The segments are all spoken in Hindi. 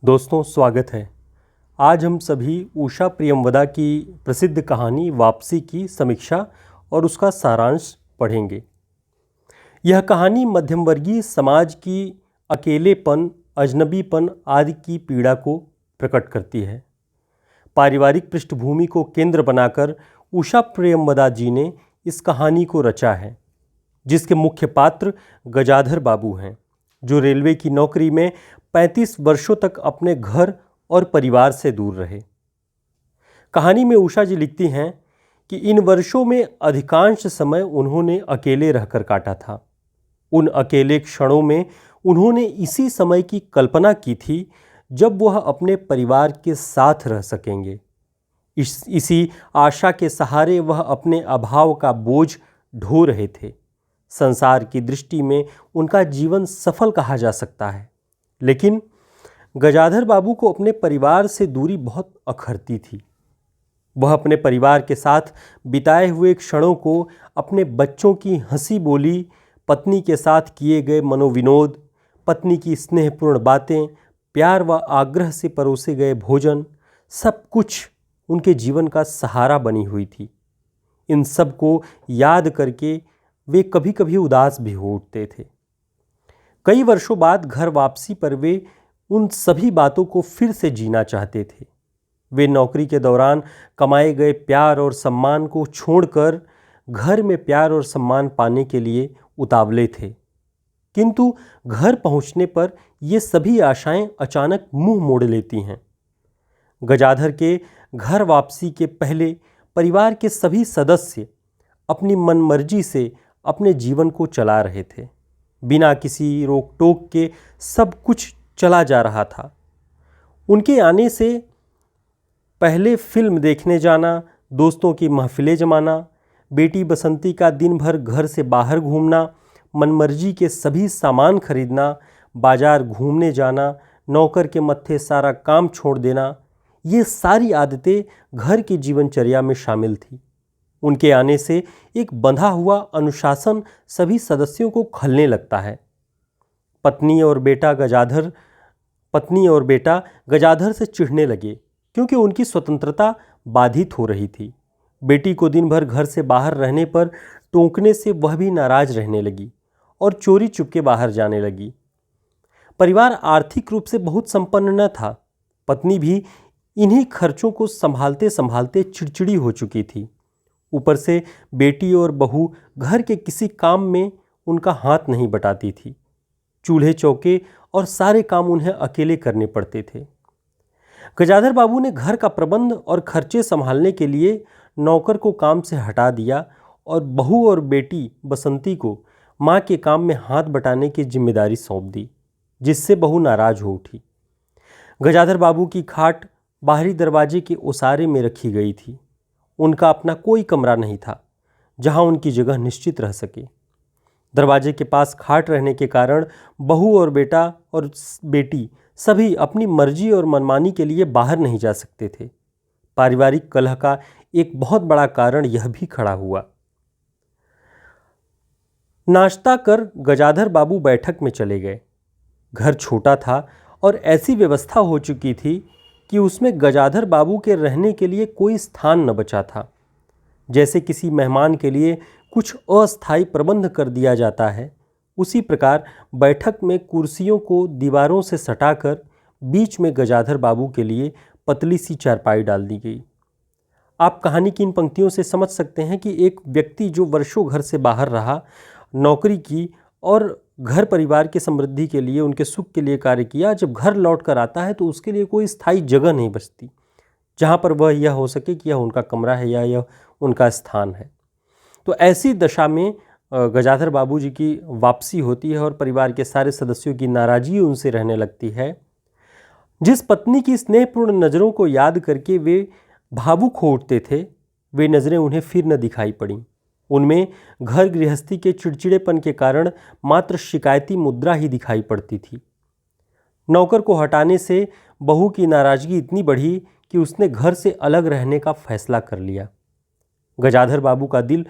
दोस्तों, स्वागत है। आज हम सभी उषा प्रियमवदा की प्रसिद्ध कहानी वापसी की समीक्षा और उसका सारांश पढ़ेंगे। यह कहानी मध्यमवर्गीय समाज की अकेलेपन, अजनबीपन आदि की पीड़ा को प्रकट करती है। पारिवारिक पृष्ठभूमि को केंद्र बनाकर उषा प्रियमवदा जी ने इस कहानी को रचा है, जिसके मुख्य पात्र गजाधर बाबू हैं, जो रेलवे की नौकरी में 35 वर्षों तक अपने घर और परिवार से दूर रहे। कहानी में उषा जी लिखती हैं कि इन वर्षों में अधिकांश समय उन्होंने अकेले रहकर काटा था। उन अकेले क्षणों में उन्होंने इसी समय की कल्पना की थी जब वह अपने परिवार के साथ रह सकेंगे। इसी आशा के सहारे वह अपने अभाव का बोझ ढो रहे थे। संसार की दृष्टि में उनका जीवन सफल कहा जा सकता है, लेकिन गजाधर बाबू को अपने परिवार से दूरी बहुत अखरती थी। वह अपने परिवार के साथ बिताए हुए क्षणों को, अपने बच्चों की हंसी बोली, पत्नी के साथ किए गए मनोविनोद, पत्नी की स्नेहपूर्ण बातें, प्यार व आग्रह से परोसे गए भोजन, सब कुछ उनके जीवन का सहारा बनी हुई थी। इन सब को याद करके वे कभी कभी उदास भी हो उठते थे। कई वर्षों बाद घर वापसी पर वे उन सभी बातों को फिर से जीना चाहते थे। वे नौकरी के दौरान कमाए गए प्यार और सम्मान को छोड़कर घर में प्यार और सम्मान पाने के लिए उतावले थे, किंतु घर पहुंचने पर ये सभी आशाएं अचानक मुंह मोड़ लेती हैं। गजाधर के घर वापसी के पहले परिवार के सभी सदस्य अपनी मनमर्जी से अपने जीवन को चला रहे थे। बिना किसी रोक टोक के सब कुछ चला जा रहा था। उनके आने से पहले फिल्म देखने जाना, दोस्तों की महफिलें जमाना, बेटी बसंती का दिन भर घर से बाहर घूमना, मनमर्जी के सभी सामान खरीदना, बाजार घूमने जाना, नौकर के मत्थे सारा काम छोड़ देना, ये सारी आदतें घर की जीवनचर्या में शामिल थी। उनके आने से एक बंधा हुआ अनुशासन सभी सदस्यों को खलने लगता है। पत्नी और बेटा गजाधर से चिढ़ने लगे, क्योंकि उनकी स्वतंत्रता बाधित हो रही थी। बेटी को दिन भर घर से बाहर रहने पर टोकने से वह भी नाराज रहने लगी और चोरी चुपके बाहर जाने लगी। परिवार आर्थिक रूप से बहुत संपन्न न था। पत्नी भी इन्हीं खर्चों को संभालते संभालते चिड़चिड़ी हो चुकी थी। ऊपर से बेटी और बहू घर के किसी काम में उनका हाथ नहीं बटाती थी। चूल्हे चौके और सारे काम उन्हें अकेले करने पड़ते थे। गजाधर बाबू ने घर का प्रबंध और खर्चे संभालने के लिए नौकर को काम से हटा दिया और बहू और बेटी बसंती को माँ के काम में हाथ बटाने की जिम्मेदारी सौंप दी, जिससे बहू नाराज हो उठी। गजाधर बाबू की खाट बाहरी दरवाजे के ओसारे में रखी गई थी। उनका अपना कोई कमरा नहीं था जहां उनकी जगह निश्चित रह सके। दरवाजे के पास खाट रहने के कारण बहू और बेटा और बेटी सभी अपनी मर्जी और मनमानी के लिए बाहर नहीं जा सकते थे। पारिवारिक कलह का एक बहुत बड़ा कारण यह भी खड़ा हुआ। नाश्ता कर गजाधर बाबू बैठक में चले गए। घर छोटा था और ऐसी व्यवस्था हो चुकी थी कि उसमें गजाधर बाबू के रहने के लिए कोई स्थान न बचा था। जैसे किसी मेहमान के लिए कुछ अस्थायी प्रबंध कर दिया जाता है, उसी प्रकार बैठक में कुर्सियों को दीवारों से सटाकर बीच में गजाधर बाबू के लिए पतली सी चारपाई डाल दी गई। आप कहानी की इन पंक्तियों से समझ सकते हैं कि एक व्यक्ति जो वर्षों घर से बाहर रहा, नौकरी की और घर परिवार की समृद्धि के लिए, उनके सुख के लिए कार्य किया, जब घर लौट कर आता है तो उसके लिए कोई स्थायी जगह नहीं बचती जहाँ पर वह यह हो सके कि यह उनका कमरा है या यह उनका स्थान है। तो ऐसी दशा में गजाधर बाबू जी की वापसी होती है और परिवार के सारे सदस्यों की नाराज़गी उनसे रहने लगती है। जिस पत्नी की स्नेहपूर्ण नज़रों को याद करके वे भावुक हो उठते थे, वे नज़रें उन्हें फिर न दिखाई पड़ीं। उनमें घर गृहस्थी के चिड़चिड़ेपन के कारण मात्र शिकायती मुद्रा ही दिखाई पड़ती थी। नौकर को हटाने से बहू की नाराज़गी इतनी बढ़ी कि उसने घर से अलग रहने का फैसला कर लिया। गजाधर बाबू का दिल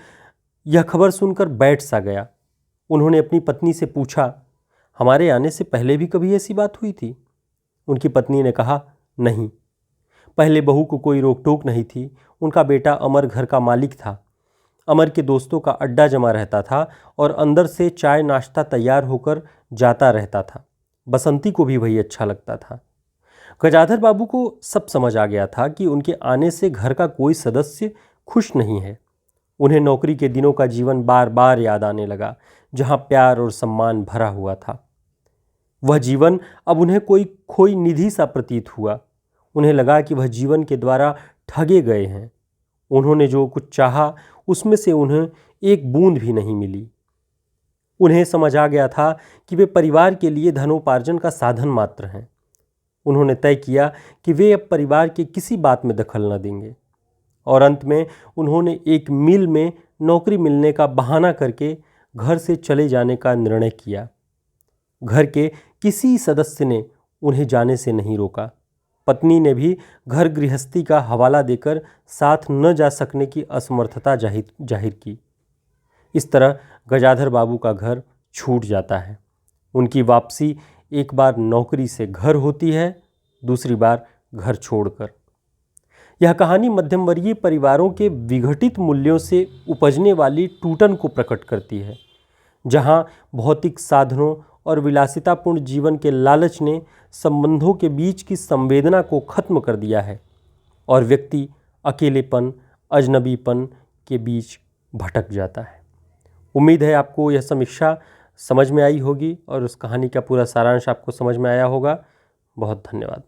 यह खबर सुनकर बैठ सा गया। उन्होंने अपनी पत्नी से पूछा, हमारे आने से पहले भी कभी ऐसी बात हुई थी? उनकी पत्नी ने कहा, नहीं। पहले बहू को कोई रोक टोक नहीं थी। उनका बेटा अमर घर का मालिक था। अमर के दोस्तों का अड्डा जमा रहता था और अंदर से चाय नाश्ता तैयार होकर जाता रहता था। बसंती को भी वही अच्छा लगता था। गजाधर बाबू को सब समझ आ गया था कि उनके आने से घर का कोई सदस्य खुश नहीं है। उन्हें नौकरी के दिनों का जीवन बार बार याद आने लगा, जहां प्यार और सम्मान भरा हुआ था। वह जीवन अब उन्हें कोई खोई निधि सा प्रतीत हुआ। उन्हें लगा कि वह जीवन के द्वारा ठगे गए हैं। उन्होंने जो कुछ चाहा उसमें से उन्हें एक बूंद भी नहीं मिली। उन्हें समझ आ गया था कि वे परिवार के लिए धनोपार्जन का साधन मात्र हैं। उन्होंने तय किया कि वे अब परिवार के किसी बात में दखल न देंगे और अंत में उन्होंने एक मिल में नौकरी मिलने का बहाना करके घर से चले जाने का निर्णय किया। घर के किसी सदस्य ने उन्हें जाने से नहीं रोका। पत्नी ने भी घर गृहस्थी का हवाला देकर साथ न जा सकने की असमर्थता जाहिर की। इस तरह गजाधर बाबू का घर छूट जाता है। उनकी वापसी एक बार नौकरी से घर होती है, दूसरी बार घर छोड़कर। यह कहानी मध्यम वर्गीय परिवारों के विघटित मूल्यों से उपजने वाली टूटन को प्रकट करती है, जहां भौतिक साधनों और विलासितापूर्ण जीवन के लालच ने संबंधों के बीच की संवेदना को खत्म कर दिया है और व्यक्ति अकेलेपन, अजनबीपन के बीच भटक जाता है। उम्मीद है आपको यह समीक्षा समझ में आई होगी और उस कहानी का पूरा सारांश आपको समझ में आया होगा। बहुत धन्यवाद।